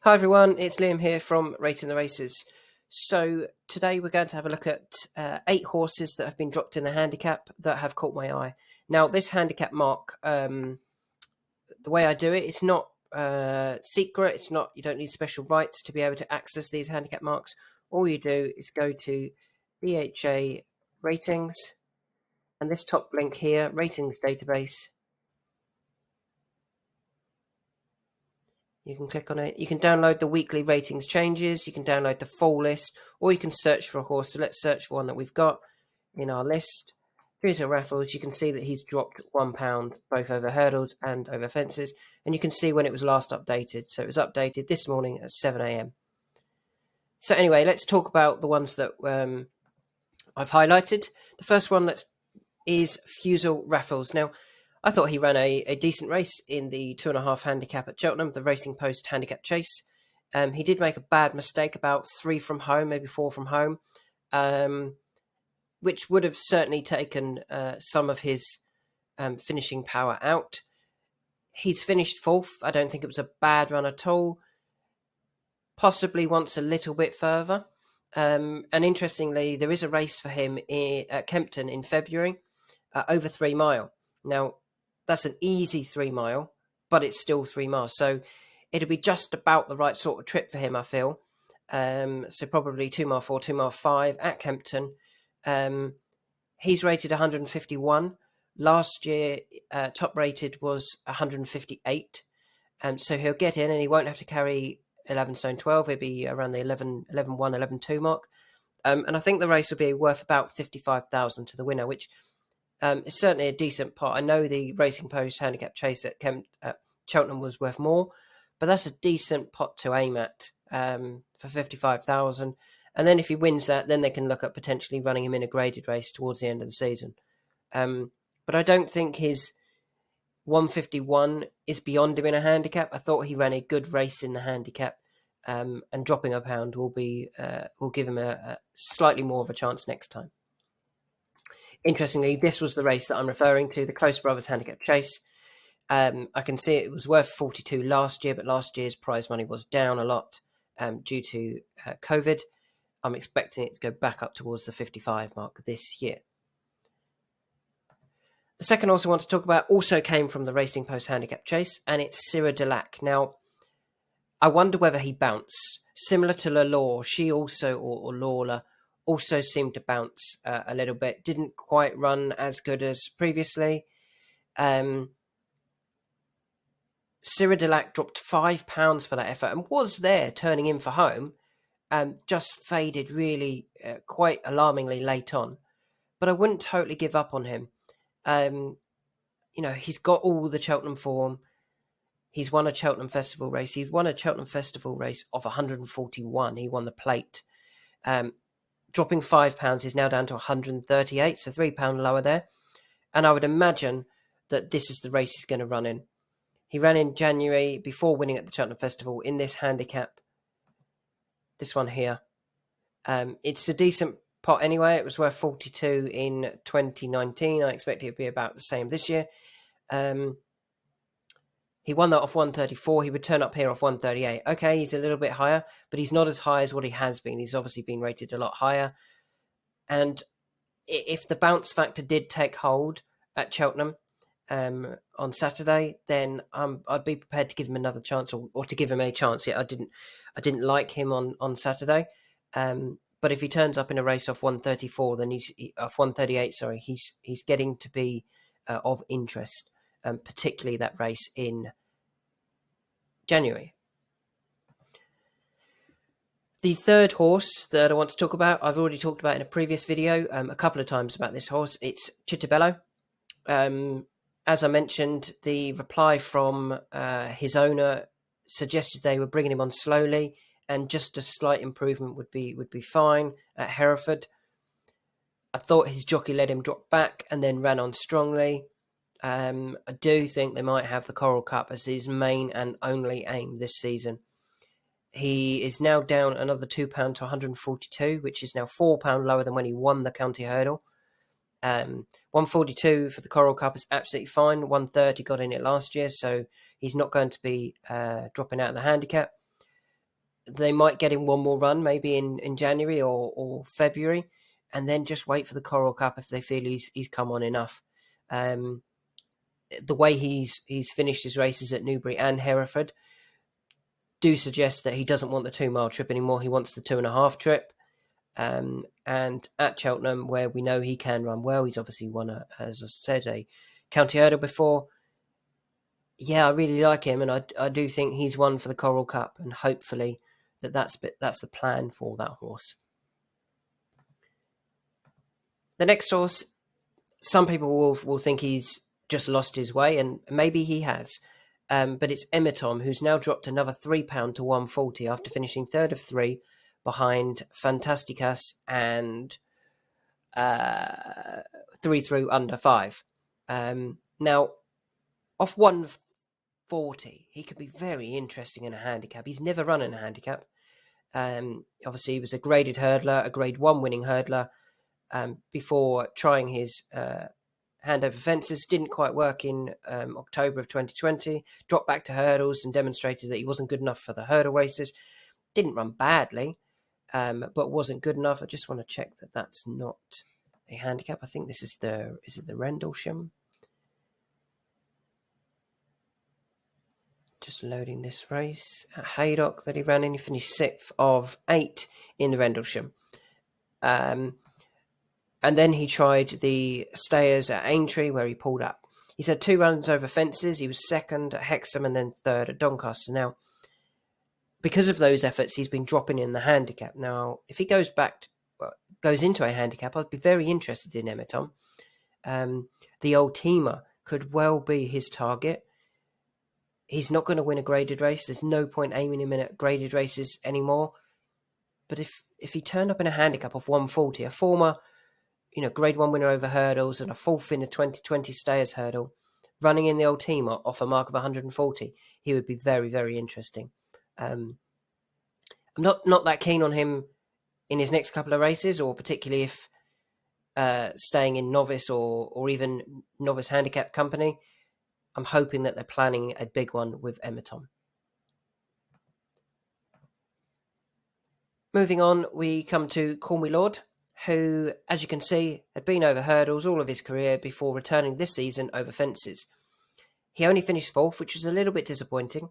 Hi everyone, it's Liam here from Rating the Races. So today we're going to have a look at 8 horses that have been dropped in the handicap that have caught my eye. Now this handicap mark, the way I do it, it's not secret. It's not, you don't need special rights to be able to access these handicap marks. All you do is go to BHA ratings and this top link here, ratings database. You can click on it. You can download the weekly ratings changes. You can download the full list, or you can search for a horse. So let's search for one that we've got in our list. Fusel Raffles. You can see that he's dropped £1 both over hurdles and over fences. And you can see when it was last updated. So it was updated this morning at 7 a.m. So anyway, let's talk about the ones that I've highlighted. The first one is Fusel Raffles. Now, I thought he ran a decent race in the 2.5 handicap at Cheltenham, the Racing Post handicap chase. He did make a bad mistake about 3 from home, maybe 4 from home, which would have certainly taken some of his finishing power out. He's finished 4th. I don't think it was a bad run at all. Possibly wants a little bit further. And interestingly, there is a race for him at Kempton in February, over 3 mile. Now, that's an easy 3 mile, but it's still 3 miles. So it'll be just about the right sort of trip for him, I feel. So probably 2 mile 4, 2 mile 5 at Kempton. He's rated 151. Last year, top rated was 158. So he'll get in and he won't have to carry 11 stone 12. He'll be around the 11 1, 11 2 mark. And I think the race will be worth about 55,000 to the winner, which it's certainly a decent pot. I know the Racing Post handicap chase at Cheltenham was worth more, but that's a decent pot to aim at for 55,000. And then if he wins that, then they can look at potentially running him in a graded race towards the end of the season. But I don't think his 151 is beyond him in a handicap. I thought he ran a good race in the handicap, and dropping £1 will give him a slightly more of a chance next time. Interestingly, this was the race that I'm referring to, the Close Brothers Handicap Chase. I can see it was worth 42 last year, but last year's prize money was down a lot due to COVID. I'm expecting it to go back up towards the 55 mark this year. The second horse I want to talk about also came from the Racing Post Handicap Chase, and it's Syrah de Lac. Now, I wonder whether he bounced. Similar to Lalore, she also, or Lawler, also seemed to bounce a little bit. Didn't quite run as good as previously. Syrah de Lac dropped £5 for that effort and was there turning in for home. Just faded really quite alarmingly late on. But I wouldn't totally give up on him. He's got all the Cheltenham form. He's won a Cheltenham Festival race. He's won a Cheltenham Festival race of 141. He won the plate. Dropping £5 is now down to 138, so £3 lower there. And I would imagine that this is the race he's going to run in. He ran in January before winning at the Cheltenham Festival in this handicap. This one here. It's a decent pot anyway. It was worth 42 in 2019. I expect it to be about the same this year. He won that off 134. He would turn up here off 138. Okay, he's a little bit higher, but he's not as high as what he has been. He's obviously been rated a lot higher. And if the bounce factor did take hold at Cheltenham on Saturday, then I'd be prepared to give him another chance, or to give him a chance. Yeah, I didn't like him on Saturday. But if he turns up in a race off 134, then off 138. Sorry, he's getting to be of interest. Particularly that race in January. The third horse that I want to talk about, I've already talked about in a previous video a couple of times about this horse. It's Chittabello. As I mentioned, the reply from his owner suggested they were bringing him on slowly, and just a slight improvement would be fine at Hereford. I thought his jockey let him drop back and then ran on strongly. I do think they might have the Coral Cup as his main and only aim this season. He is now down another £2 to 142, which is now £4 lower than when he won the county hurdle. 142 for the Coral Cup is absolutely fine. 130 got in it last year, so he's not going to be dropping out of the handicap. they might get him one more run, maybe in January or February, and then just wait for the Coral Cup if they feel he's come on enough. The way he's finished his races at Newbury and Hereford do suggest that he doesn't want the 2 mile trip anymore. He wants the 2.5 trip. And at Cheltenham, where we know he can run well, he's obviously won, as I said, a county hurdle before. Yeah, I really like him, and I do think he's one for the Coral Cup, and hopefully that's the plan for that horse. The next horse, some people will think he's just lost his way, and maybe he has. But it's Emitom, who's now dropped another £3 to 140 after finishing third of 3 behind Fantasticas and 3 through under 5. Now, off 140, he could be very interesting in a handicap. He's never run in a handicap. Obviously, he was a graded hurdler, a grade 1 winning hurdler, before trying his hand over fences. Didn't quite work in October of 2020. Dropped back to hurdles and demonstrated that he wasn't good enough for the hurdle races. Didn't run badly, but wasn't good enough. I just want to check that that's not a handicap. I think this is the Rendlesham. Just loading this race at Haydock that he ran in. He finished 6th of 8 in the Rendlesham. And then he tried the Stayers at Aintree, where he pulled up. He's had 2 runs over fences. He was second at Hexham and then third at Doncaster. Now, because of those efforts, he's been dropping in the handicap. Now, if he goes into a handicap, I'd be very interested in Emitom. The Old Teamer could well be his target. He's not going to win a graded race. There's no point aiming him in at graded races anymore. But if he turned up in a handicap of 140, a former grade 1 winner over hurdles and a 4th in the 2020 Stayers hurdle, running in the Old Teamer off a mark of 140, he would be very, very interesting. I'm not that keen on him in his next couple of races, or particularly if staying in novice or even novice handicap company. I'm hoping that they're planning a big one with Emitom. Moving on, we come to Call Me Lord, who, as you can see, had been over hurdles all of his career before returning this season over fences. He only finished 4th, which was a little bit disappointing,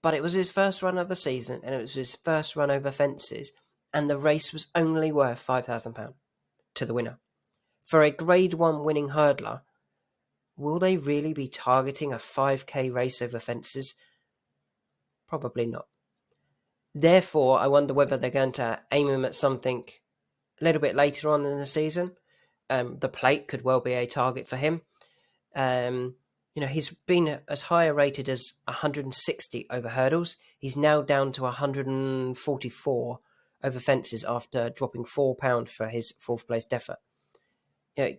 but it was his first run of the season, and it was his first run over fences, and the race was only worth £5,000 to the winner. For a grade 1 winning hurdler, will they really be targeting a 5k race over fences? Probably not. Therefore, I wonder whether they're going to aim him at something a little bit later on in the season. The Plate could well be a target for him. He's been as high rated as 160 over hurdles. He's now down to 144 over fences after dropping £4 for his 4th place effort.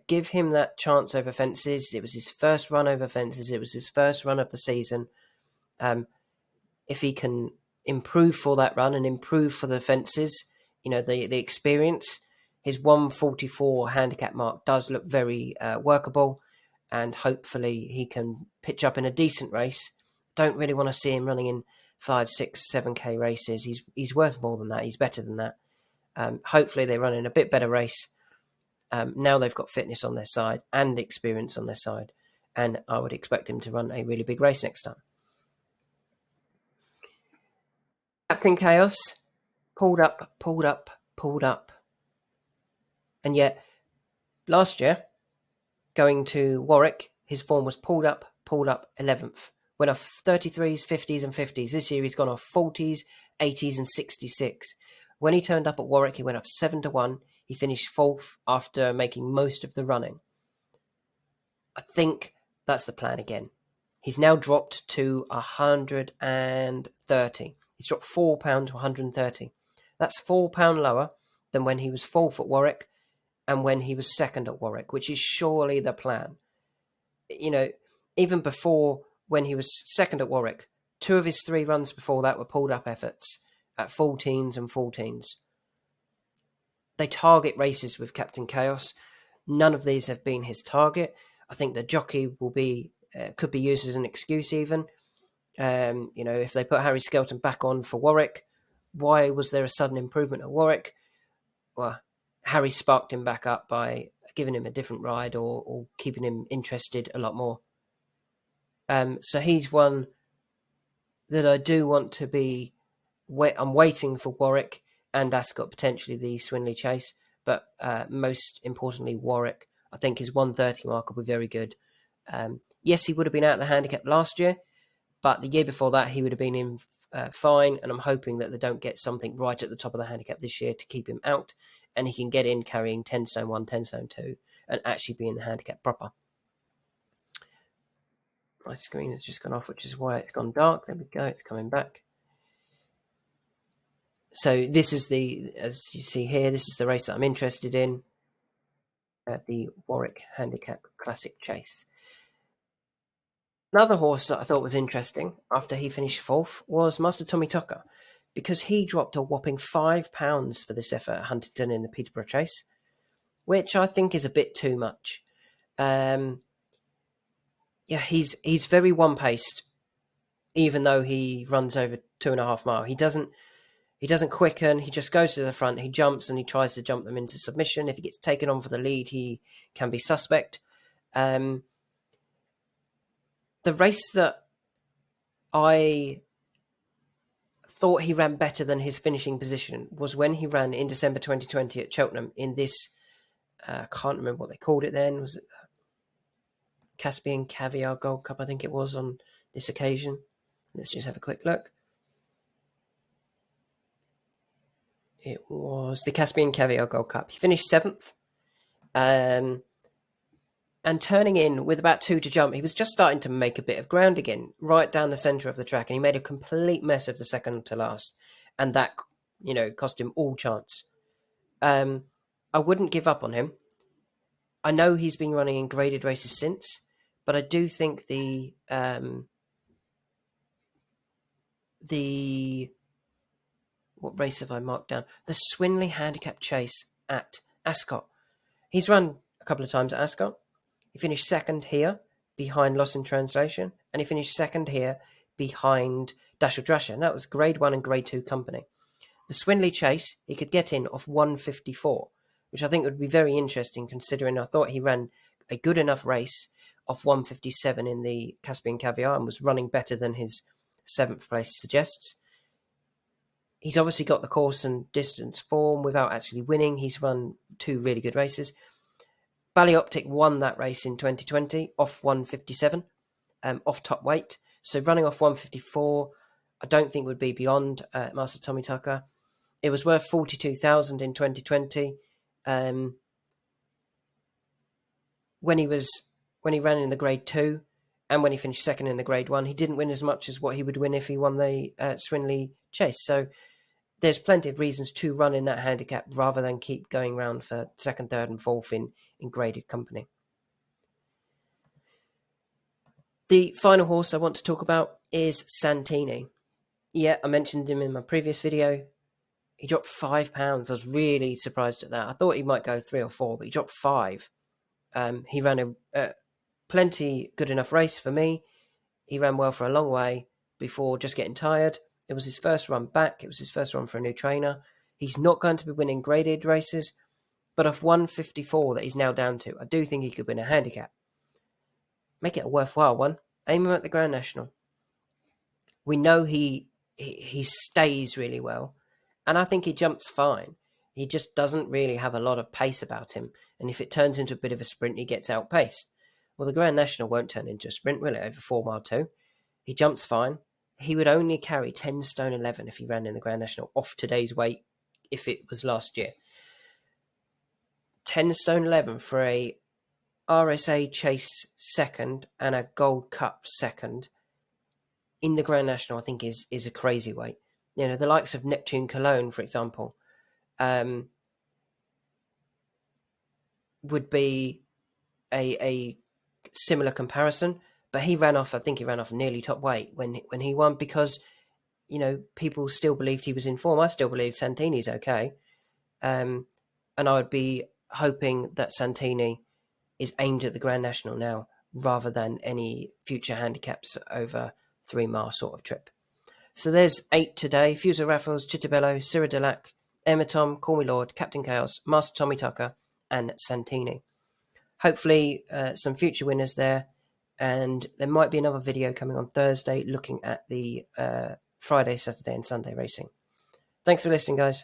Give him that chance over fences. It was his first run over fences. It was his first run of the season. If he can improve for that run and improve for the fences, the experience, his 144 handicap mark does look very workable, and hopefully he can pitch up in a decent race. Don't really want to see him running in 5, 6, 7k races. He's worth more than that. He's better than that. Hopefully they run in a bit better race. Now they've got fitness on their side and experience on their side, and I would expect him to run a really big race next time. Captain Chaos pulled up. And yet, last year, going to Warwick, his form was pulled up 11th. Went off 33s, 50s and 50s. This year he's gone off 40s, 80s and 66. When he turned up at Warwick, he went off 7 to 1. He finished 4th after making most of the running. I think that's the plan again. He's now dropped to 130. He's dropped £4 to 130. That's £4 lower than when he was 4th at Warwick and when he was 2nd at Warwick, which is surely the plan. Even before, when he was 2nd at Warwick, 2 of his 3 runs before that were pulled up efforts at 14s and 14s. They target races with Captain Chaos. None of these have been his target. I think the jockey could be used as an excuse even. If they put Harry Skelton back on for Warwick, why was there a sudden improvement at Warwick? Well, Harry sparked him back up by giving him a different ride or keeping him interested a lot more. So he's one that I do want to be. I'm waiting for Warwick and Ascot, potentially the Swinley Chase, but most importantly, Warwick. I think his 130 mark will be very good. Yes, he would have been out of the handicap last year, but the year before that, he would have been in fine, and I'm hoping that they don't get something right at the top of the handicap this year to keep him out, and he can get in carrying 10 stone 1, 10 stone 2, and actually be in the handicap proper. My screen has just gone off, which is why it's gone dark. There we go, it's coming back. So this is as you see here, this is the race that I'm interested in, the Warwick Handicap Classic Chase. Another horse that I thought was interesting after he finished fourth was Master Tommy Tucker, because he dropped a whopping £5 for this effort at Huntingdon in the Peterborough Chase, which I think is a bit too much. He's very one-paced, even though he runs over 2.5 miles. He doesn't quicken. He just goes to the front. He jumps and he tries to jump them into submission. If he gets taken on for the lead, he can be suspect. The race that I thought he ran better than his finishing position was when he ran in December 2020 at Cheltenham in this, I can't remember what they called it then. Was it Caspian Caviar Gold Cup? I think it was on this occasion. Let's just have a quick look. It was the Caspian Caviar Gold Cup. He finished 7th. And turning in with about 2 to jump, he was just starting to make a bit of ground again, right down the centre of the track, and he made a complete mess of the second to last, and that, cost him all chance. I wouldn't give up on him. I know he's been running in graded races since, but I do think what race have I marked down? The Swinley Handicap Chase at Ascot. He's run a couple of times at Ascot. He finished second here behind Lost in Translation, and he finished second here behind Dasher Drasher, and that was grade 1 and grade 2 company. The Swinley Chase, he could get in off 154, which I think would be very interesting, considering I thought he ran a good enough race off 157 in the Caspian Caviar and was running better than his 7th place suggests. He's obviously got the course and distance form without actually winning. He's run 2 really good races. Ballyoptic won that race in 2020 off 157, off top weight. So running off 154, I don't think would be beyond Master Tommy Tucker. It was worth 42,000 in 2020. When he ran in the grade 2 and when he finished second in the grade 1, he didn't win as much as what he would win if he won the Swinley Chase. So there's plenty of reasons to run in that handicap rather than keep going round for 2nd, 3rd and 4th in graded company. The final horse I want to talk about is Santini. Yeah, I mentioned him in my previous video. He dropped £5. I was really surprised at that. I thought he might go 3 or 4, but he dropped 5. He ran a plenty good enough race for me. He ran well for a long way before just getting tired. It was his first run back. It was his first run for a new trainer. He's not going to be winning graded races, but off 154 that he's now down to, I do think he could win a handicap. Make it a worthwhile one. Aim him at the Grand National. We know he stays really well, and I think he jumps fine. He just doesn't really have a lot of pace about him, and if it turns into a bit of a sprint, he gets outpaced. Well, the Grand National won't turn into a sprint, will it, over 4 mile 2? He jumps fine. He would only carry 10 stone 11 if he ran in the Grand National off today's weight, if it was last year. 10 stone 11 for a RSA Chase second and a Gold Cup second in the Grand National, I think is a crazy weight. The likes of Neptune Cologne, for example, would be a similar comparison. But I think he ran off nearly top weight when he won because, people still believed he was in form. I still believe Santini's okay. And I would be hoping that Santini is aimed at the Grand National now rather than any future handicaps over 3-mile sort of trip. So there's 8 today: Fusel Raffles, Chittabello, Cyril Delac, Emma Tom, Call Me Lord, Captain Chaos, Master Tommy Tucker, and Santini. Hopefully some future winners there, and there might be another video coming on Thursday looking at the Friday, Saturday and Sunday racing. Thanks for listening, guys.